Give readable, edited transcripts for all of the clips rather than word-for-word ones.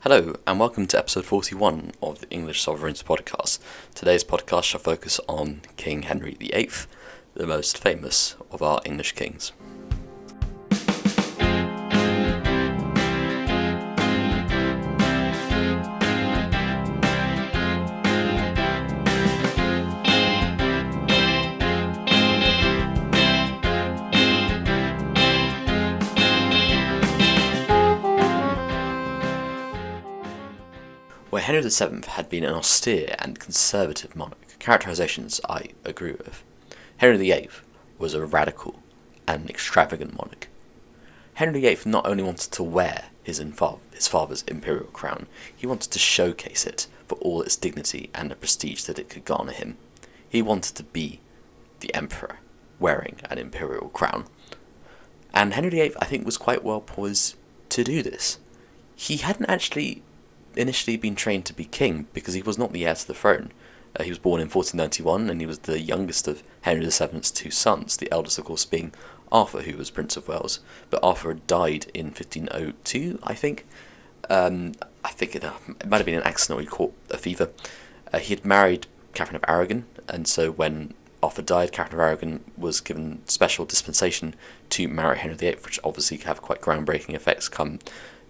Hello, and welcome to episode 41 of the English Sovereigns podcast. Today's podcast shall focus on King Henry VIII, the most famous of our English kings. Where Henry VII had been an austere and conservative monarch, characterizations I agree with, Henry VIII was a radical and extravagant monarch. Henry VIII not only wanted to wear his father's imperial crown, he wanted to showcase it for all its dignity and the prestige that it could garner him. He wanted to be the emperor wearing an imperial crown. And Henry VIII, I think, was quite well poised to do this. He hadn't actually initially been trained to be king because he was not the heir to the throne. He was born in 1491 and he was the youngest of Henry VII's two sons, the eldest of course being Arthur, who was Prince of Wales, but Arthur had died in 1502, I think. It might have been an accident or he caught a fever. He had married Catherine of Aragon, and so when Arthur died, Catherine of Aragon was given special dispensation to marry Henry VIII, which obviously could have quite groundbreaking effects come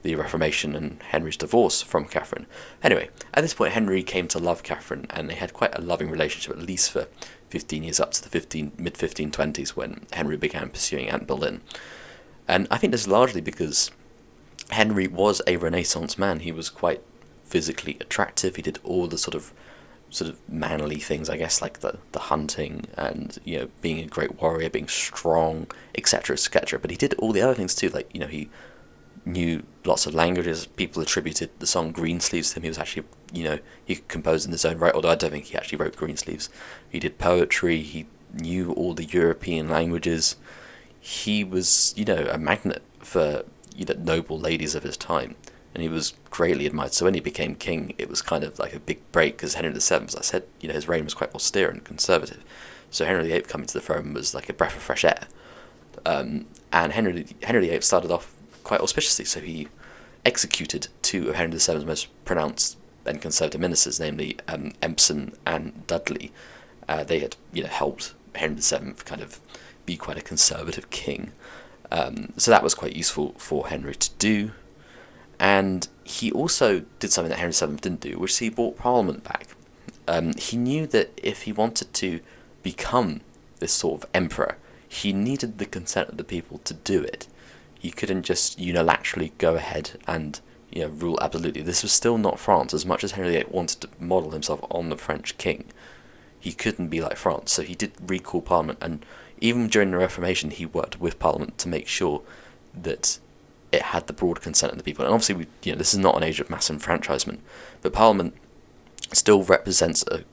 the Reformation and Henry's divorce from Catherine. Anyway, at this point Henry came to love Catherine, and they had quite a loving relationship, at least for 15 years up to the mid-1520s when Henry began pursuing Anne Boleyn. And I think this is largely because Henry was a Renaissance man. He was quite physically attractive. He did all the sort of manly things, I guess, like the hunting and, being a great warrior, being strong, etc., etc. But he did all the other things too, like, he knew lots of languages. People attributed the song Greensleeves to him. He was actually, he composed in his own right, although I don't think he actually wrote Greensleeves. He did poetry, he knew all the European languages. He was, a magnet for, noble ladies of his time, and he was greatly admired. So when he became king, it was kind of like a big break, because Henry VII, as I said, his reign was quite austere and conservative. So Henry VIII coming to the throne was like a breath of fresh air. And Henry VIII started off quite auspiciously, so he executed two of Henry VII's most pronounced and conservative ministers, namely Empson and Dudley. They had, helped Henry VII kind of be quite a conservative king. So that was quite useful for Henry to do. And he also did something that Henry VII didn't do, which is he brought Parliament back. He knew that if he wanted to become this sort of emperor, he needed the consent of the people to do it. He couldn't just unilaterally go ahead and rule absolutely. This was still not France. As much as Henry VIII wanted to model himself on the French king, he couldn't be like France. So he did recall Parliament, and even during the Reformation, he worked with Parliament to make sure that it had the broad consent of the people. And obviously, this is not an age of mass enfranchisement, but Parliament still represents a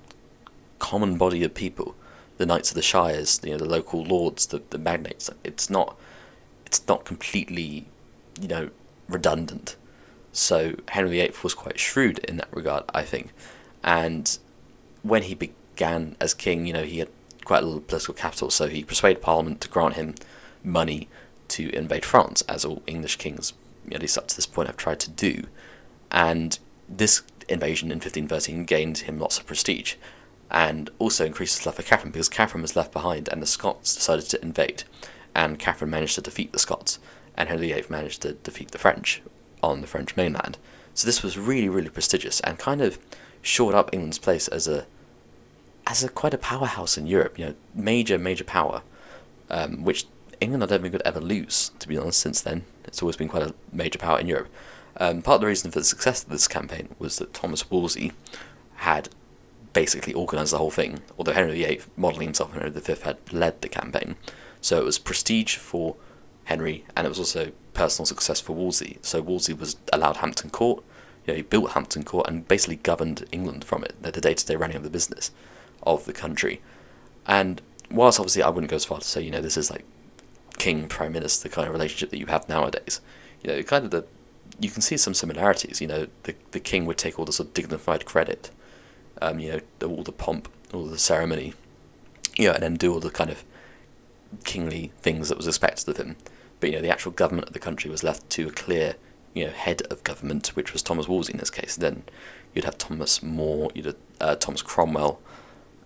common body of people. The knights of the shires, the local lords, the magnates. It's not completely, redundant. So Henry VIII was quite shrewd in that regard, I think. And when he began as king, he had quite a little political capital, so he persuaded Parliament to grant him money to invade France, as all English kings, at least up to this point, have tried to do. And this invasion in 1513 gained him lots of prestige, and also increased his love for Catherine, because Catherine was left behind and the Scots decided to invade. And Catherine managed to defeat the Scots, and Henry VIII managed to defeat the French on the French mainland. So this was really, really prestigious, and kind of shored up England's place as a quite a powerhouse in Europe. Major power, which England I don't think would ever lose, to be honest. Since then, it's always been quite a major power in Europe. Part of the reason for the success of this campaign was that Thomas Wolsey had basically organised the whole thing, although Henry VIII, modelling himself on Henry V, had led the campaign. So it was prestige for Henry, and it was also personal success for Wolsey. So Wolsey was allowed Hampton Court. He built Hampton Court and basically governed England from it, the day-to-day running of the business of the country. And whilst obviously I wouldn't go as far to say, this is like king prime minister kind of relationship that you have nowadays. You can see some similarities. The king would take all the sort of dignified credit, all the pomp, all the ceremony, and then do all the kind of kingly things that was expected of him. But the actual government of the country was left to a clear, head of government, which was Thomas Wolsey in this case. Then you'd have Thomas More, you'd have Thomas Cromwell,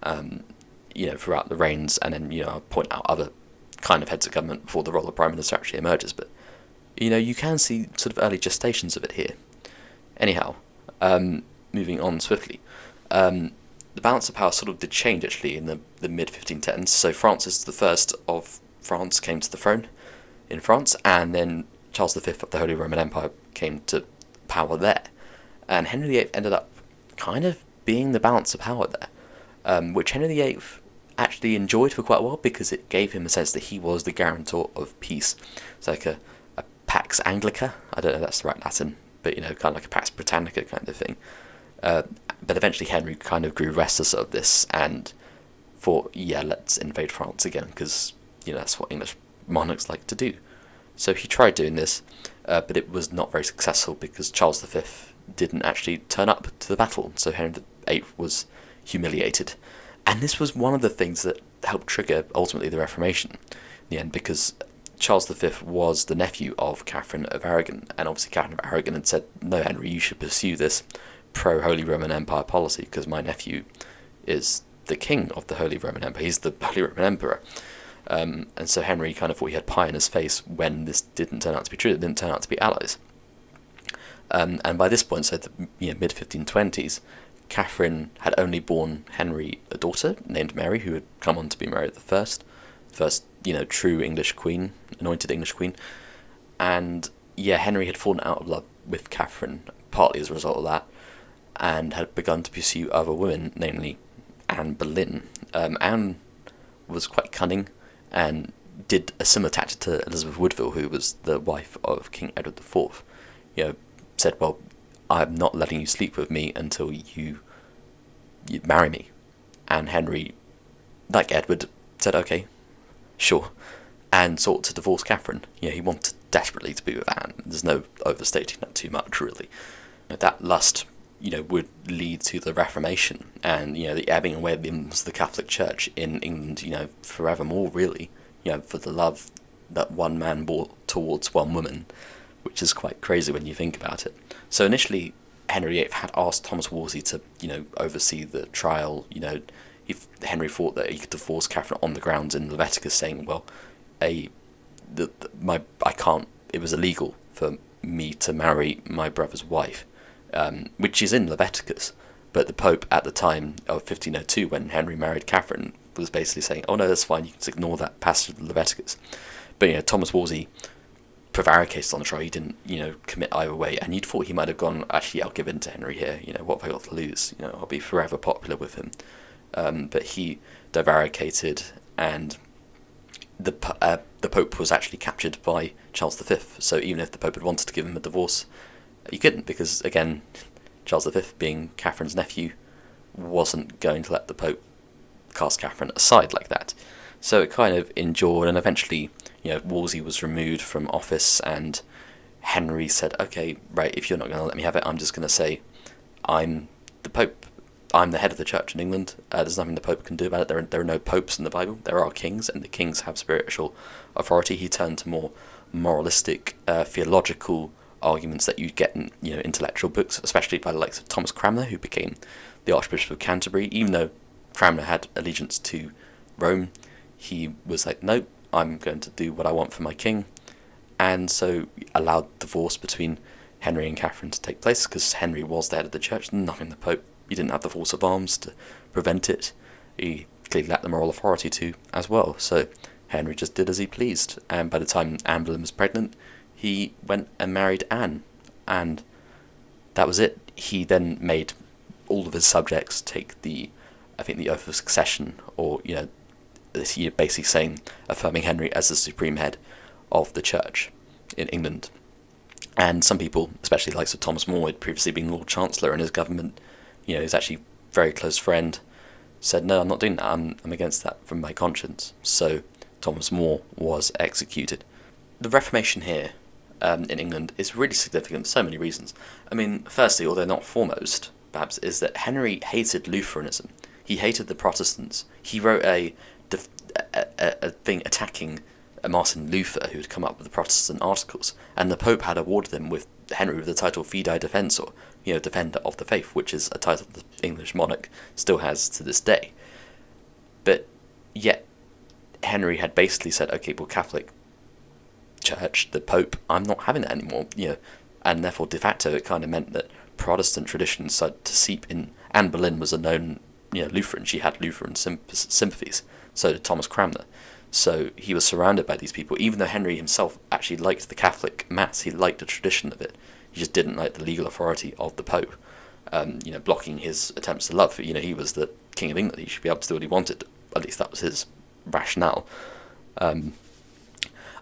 throughout the reigns, and then I'll point out other kind of heads of government before the role of Prime Minister actually emerges. But you can see sort of early gestations of it here. Anyhow, moving on swiftly, the balance of power sort of did change actually in the mid 1510s. So Francis I of France came to the throne in France, and then Charles V of the Holy Roman Empire came to power there, and Henry VIII ended up kind of being the balance of power there, which Henry VIII actually enjoyed for quite a while because it gave him a sense that he was the guarantor of peace. It's like a Pax Anglica. I don't know if that's the right Latin, but kind of like a Pax Britannica kind of thing. But eventually Henry kind of grew restless of this and thought, let's invade France again, because that's what English monarchs like to do. So he tried doing this, but it was not very successful because Charles V didn't actually turn up to the battle, so Henry VIII was humiliated. And this was one of the things that helped trigger, ultimately, the Reformation in the end, because Charles V was the nephew of Catherine of Aragon, and obviously Catherine of Aragon had said, no, Henry, you should pursue this pro-Holy Roman Empire policy, because my nephew is the king of the Holy Roman Empire. He's the Holy Roman Emperor. And so Henry kind of thought he had pie in his face when this didn't turn out to be true. It didn't turn out to be allies. And by this point, so the mid-1520s, Catherine had only borne Henry a daughter named Mary, who had come on to be Mary the first true English queen, anointed English queen. And Henry had fallen out of love with Catherine, partly as a result of that, and had begun to pursue other women, namely Anne Boleyn. Anne was quite cunning and did a similar tactic to Elizabeth Woodville, who was the wife of King Edward IV. Said, well, I'm not letting you sleep with me until you marry me. And Henry, like Edward, said, okay, sure, and sought to divorce Catherine. He wanted desperately to be with Anne. There's no overstating that too much, really. That lust, would lead to the Reformation and, the ebbing away of the Catholic Church in England, forevermore, really, for the love that one man bore towards one woman, which is quite crazy when you think about it. So initially, Henry VIII had asked Thomas Wolsey to, oversee the trial. Henry thought that he could divorce Catherine on the grounds in Leviticus, saying, well, I can't. It was illegal for me to marry my brother's wife, which is in Leviticus. But the Pope at the time of 1502, when Henry married Catherine, was basically saying, oh no, that's fine, you can just ignore that passage of Leviticus. But Thomas Wolsey prevaricated on the trial. He didn't, commit either way, and you'd thought he might have gone, actually, I'll give in to Henry here. What have I got to lose? I'll be forever popular with him. But he divaricated, and the Pope was actually captured by Charles V. So even if the Pope had wanted to give him a divorce, he couldn't, because again, Charles V, being Catherine's nephew, wasn't going to let the Pope cast Catherine aside like that. So it kind of endured, and eventually, Wolsey was removed from office, and Henry said, okay, right, if you're not going to let me have it, I'm just going to say, I'm the Pope. I'm the head of the church in England. There's nothing the Pope can do about it. There are no popes in the Bible. There are kings, and the kings have spiritual authority. He turned to more moralistic, theological arguments that you'd get in, intellectual books, especially by the likes of Thomas Cranmer, who became the Archbishop of Canterbury. Even though Cranmer had allegiance to Rome, he was like, no, I'm going to do what I want for my king, and so allowed divorce between Henry and Catherine to take place, because Henry was the head of the church, nothing the Pope. He didn't have the force of arms to prevent it. He clearly lacked the moral authority to as well, so Henry just did as he pleased, and by the time Anne Boleyn was pregnant, he went and married Anne, and that was it. He then made all of his subjects take the oath of succession, or, he basically saying, affirming Henry as the supreme head of the church in England. And some people, especially the likes of Thomas More, had previously been Lord Chancellor in his government, his actually very close friend, said, no, I'm not doing that, I'm against that from my conscience. So Thomas More was executed. The Reformation here in England is really significant for so many reasons. I mean, firstly, although not foremost, perhaps, is that Henry hated Lutheranism. He hated the Protestants. He wrote a thing attacking Martin Luther, who had come up with the Protestant articles, and the Pope had awarded him with Henry with the title Fidei Defensor, Defender of the Faith, which is a title the English monarch still has to this day. But yet, Henry had basically said, okay, well, Catholic Church, the Pope, I'm not having that anymore, and therefore de facto it kind of meant that Protestant traditions started to seep in. Anne Boleyn was a known, Lutheran. She had Lutheran sympathies. So did Thomas Cranmer. So he was surrounded by these people, even though Henry himself actually liked the Catholic Mass. He liked the tradition of it. He just didn't like the legal authority of the Pope, blocking his attempts to love. He was the King of England. He should be able to do what he wanted. At least that was his rationale. I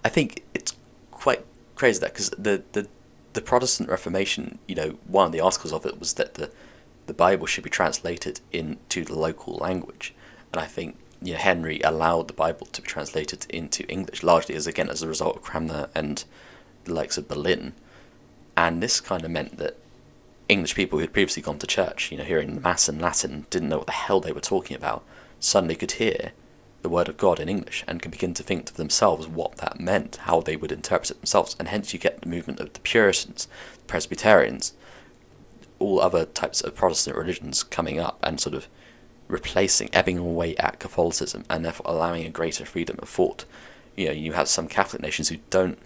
think it's quite crazy that, because the Protestant Reformation, one of the articles of it was that the Bible should be translated into the local language, and I think Henry allowed the Bible to be translated into English, largely as a result of Cranmer and the likes of Boleyn, and this kind of meant that English people who had previously gone to church, hearing the Mass in Latin, didn't know what the hell they were talking about, suddenly could hear the word of God in English and can begin to think to themselves what that meant, how they would interpret it themselves, and hence you get the movement of the Puritans, Presbyterians, all other types of Protestant religions coming up and sort of ebbing away at Catholicism, and therefore allowing a greater freedom of thought. You have some Catholic nations who don't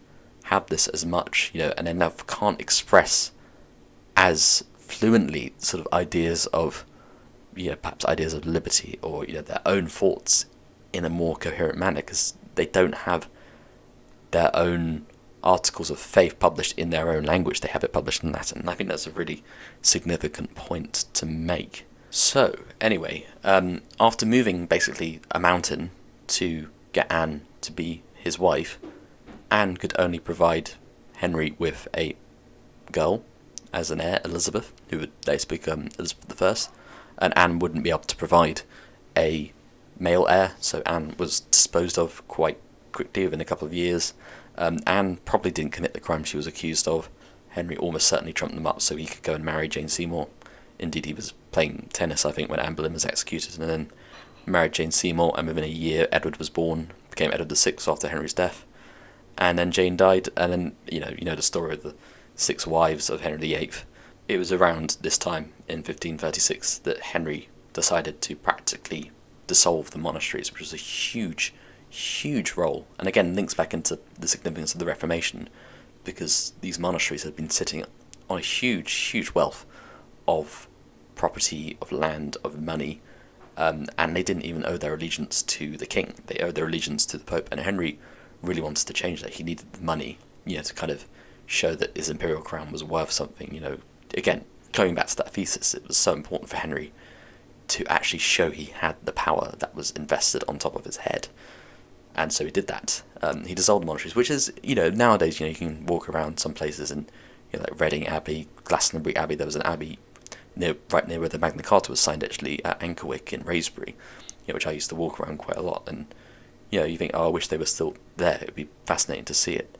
have this as much, and then can't express as fluently sort of ideas of, perhaps ideas of liberty or, their own thoughts in a more coherent manner, because they don't have their own articles of faith published in their own language. They have it published in Latin, and I think that's a really significant point to make. So, anyway, after moving basically a mountain to get Anne to be his wife, Anne could only provide Henry with a girl as an heir, Elizabeth, who would later become Elizabeth I, and Anne wouldn't be able to provide a male heir, so Anne was disposed of quite quickly within a couple of years. Anne probably didn't commit the crime she was accused of. Henry almost certainly trumped them up so he could go and marry Jane Seymour. Indeed, he was playing tennis, I think, when Anne Boleyn was executed, and then married Jane Seymour, and within a year Edward was born, became Edward VI after Henry's death. And then Jane died, and then, you know the story of the 6 wives of Henry VIII. It was around this time, in 1536, that Henry decided to practically dissolve the monasteries, which was a huge, huge role, and again links back into the significance of the Reformation, because these monasteries had been sitting on a huge, huge wealth of property, of land, of money, and they didn't even owe their allegiance to the king. They owed their allegiance to the Pope, and Henry really wanted to change that. He needed the money, to kind of show that his imperial crown was worth something. Again, going back to that thesis, it was so important for Henry to actually show he had the power that was invested on top of his head. And so he did that. He dissolved monasteries, which is, nowadays, you can walk around some places and, like Reading Abbey, Glastonbury Abbey. There was an abbey right near where the Magna Carta was signed, actually, at Ankerwyck in Wraysbury, which I used to walk around quite a lot. And, you think, I wish they were still there. It would be fascinating to see it.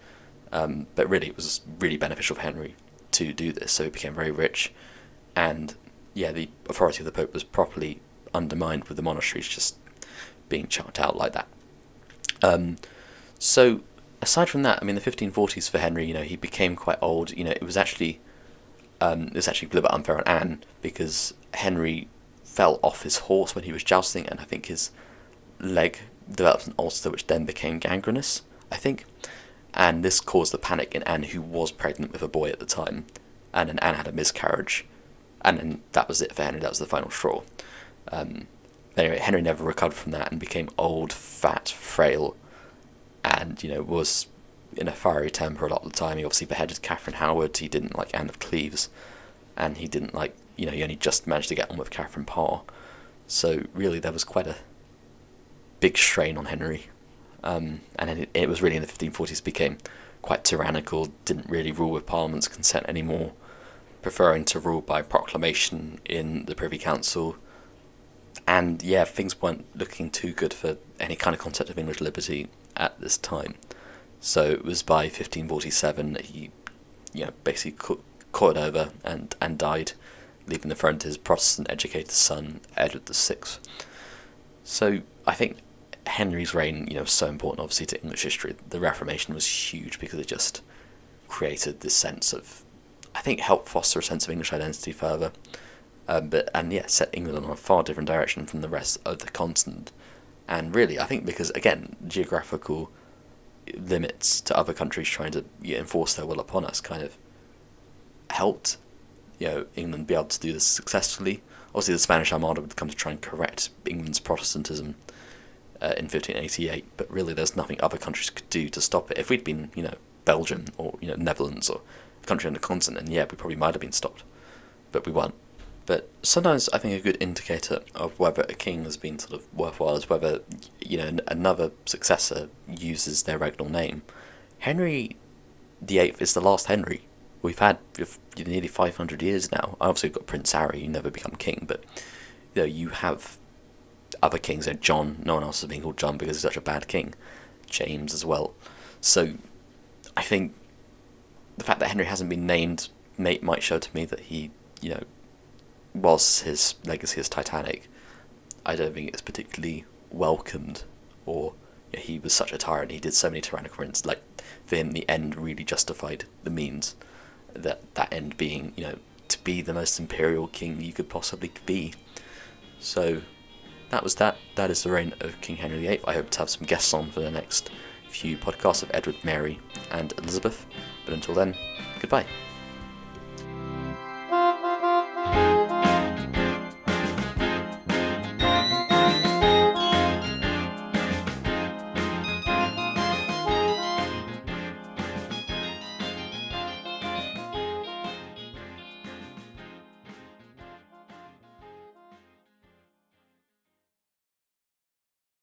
But really, it was really beneficial for Henry to do this, so he became very rich. And, the authority of the Pope was properly undermined with the monasteries just being chucked out like that. So, aside from that, the 1540s for Henry, he became quite old. It was actually a little bit unfair on Anne, because Henry fell off his horse when he was jousting, and I think his leg developed an ulcer, which then became gangrenous, I think. And this caused a panic in Anne, who was pregnant with a boy at the time, and then Anne had a miscarriage, and then that was it for Henry. That was the final straw. Anyway, Henry never recovered from that and became old, fat, frail, and, was in a fiery temper a lot of the time. He obviously beheaded Catherine Howard. He didn't like Anne of Cleves, and he didn't like, he only just managed to get on with Catherine Parr. So really there was quite a big strain on Henry. And then it was really in the 1540s became quite tyrannical, didn't really rule with Parliament's consent anymore, preferring to rule by proclamation in the Privy Council. And things weren't looking too good for any kind of concept of English liberty at this time. So it was by 1547 that he, basically caught over and died, leaving the throne to his Protestant-educated son, Edward VI. So I think Henry's reign, was so important, obviously, to English history. The Reformation was huge because it just created this sense of, I think helped foster a sense of English identity further. Set England on a far different direction from the rest of the continent. And really, I think because, again, geographical limits to other countries trying to enforce their will upon us kind of helped, England be able to do this successfully. Obviously, the Spanish Armada would come to try and correct England's Protestantism in 1588, but really there's nothing other countries could do to stop it. If we'd been, Belgium or, Netherlands or a country on the continent, then we probably might have been stopped, but we weren't. But sometimes I think a good indicator of whether a king has been sort of worthwhile is whether, another successor uses their regnal name. Henry VIII is the last Henry. We've had nearly 500 years now. Obviously, we've got Prince Harry, who never become king, but you have other kings. John, no one else has been called John because he's such a bad king. James as well. So I think the fact that Henry hasn't been named might show to me that he, whilst his legacy is titanic, I don't think it's particularly welcomed, or he was such a tyrant, he did so many tyrannical things, like, for him the end really justified the means, that end being, to be the most imperial king you could possibly be. So, that was that. That is the reign of King Henry VIII. I hope to have some guests on for the next few podcasts of Edward, Mary, and Elizabeth, but until then, goodbye.